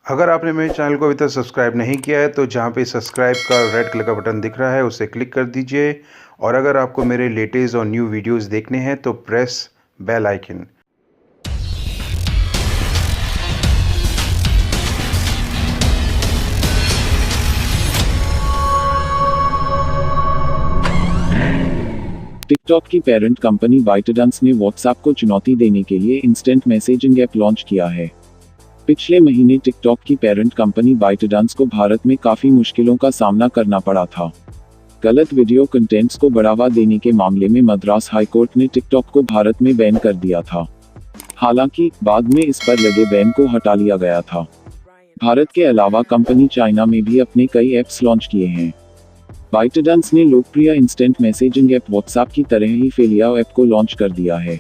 अगर आपने मेरे चैनल को अभी तक सब्सक्राइब नहीं किया है तो जहाँ पे सब्सक्राइब का रेड कलर का बटन दिख रहा है उसे क्लिक कर दीजिए। और अगर आपको मेरे लेटेस्ट और न्यू वीडियोस देखने हैं तो प्रेस बेल आइकन। टिकटॉक की पेरेंट कंपनी बाइटडांस ने व्हाट्सएप को चुनौती देने के लिए इंस्टेंट मैसेजिंग ऐप लॉन्च किया है। पिछले महीने टिकटॉक की पेरेंट कंपनी बाइटडांस को भारत में काफी मुश्किलों का सामना करना पड़ा था। गलत वीडियो कंटेंट्स को बढ़ावा देने के मामले में मद्रास हाईकोर्ट ने टिकटॉक को भारत में बैन कर दिया था। हालांकि बाद में इस पर लगे बैन को हटा लिया गया था। भारत के अलावा कंपनी चाइना में भी अपने कई ऐप्स लॉन्च किए हैं। बाइटडांस ने लोकप्रिय इंस्टेंट मैसेजिंग ऐप व्हाट्सएप की तरह ही फेलियाओ ऐप को लॉन्च कर दिया है।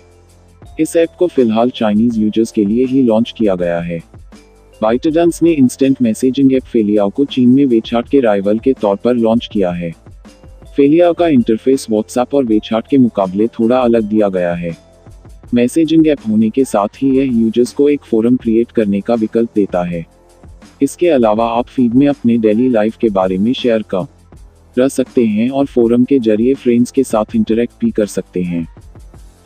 इस ऐप को फिलहाल चाइनीज यूजर्स के लिए ही लॉन्च किया गया है। बाइटडांस ने इंस्टेंट मैसेजिंग ऐप फेलियाओ को चीन में वेचाट के राइवल के तौर पर लॉन्च किया है। फेलियाओ का इंटरफेस व्हाट्सएप और वेचाट के मुकाबले थोड़ा अलग दिया गया है। मैसेजिंग ऐप होने के साथ ही यह यूजर्स को एक फोरम क्रिएट करने का विकल्प देता है। इसके अलावा आप फीड में अपने डेली लाइफ के बारे में शेयर कर सकते हैं और फोरम के जरिए फ्रेंड्स के साथ इंटरेक्ट भी कर सकते हैं।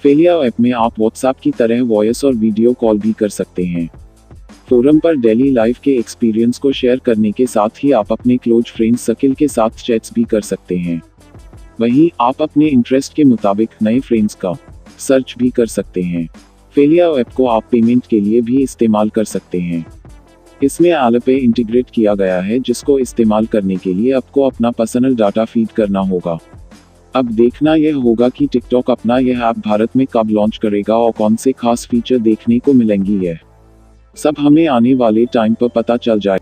फेलियाओ ऐप में आप व्हाट्सएप की तरह वॉइस और वीडियो कॉल भी कर सकते हैं। फोरम पर डेली लाइफ के एक्सपीरियंस को शेयर करने के साथ ही आप अपने क्लोज फ्रेंड्स सर्किल के साथ चैट्स भी कर सकते हैं। वहीं आप अपने इंटरेस्ट के मुताबिक नए फ्रेंड्स का सर्च भी कर सकते हैं। फेलियाओ ऐप को आप पेमेंट के लिए भी इस्तेमाल कर सकते हैं। इसमें Alipay इंटीग्रेट किया गया है, जिसको इस्तेमाल करने के लिए आपको अपना पर्सनल डाटा फीड करना होगा। अब देखना यह होगा कि टिकटॉक अपना यह ऐप भारत में कब लॉन्च करेगा और कौन से खास फीचर देखने को मिलेंगी। यह सब हमें आने वाले टाइम पर पता चल जाए।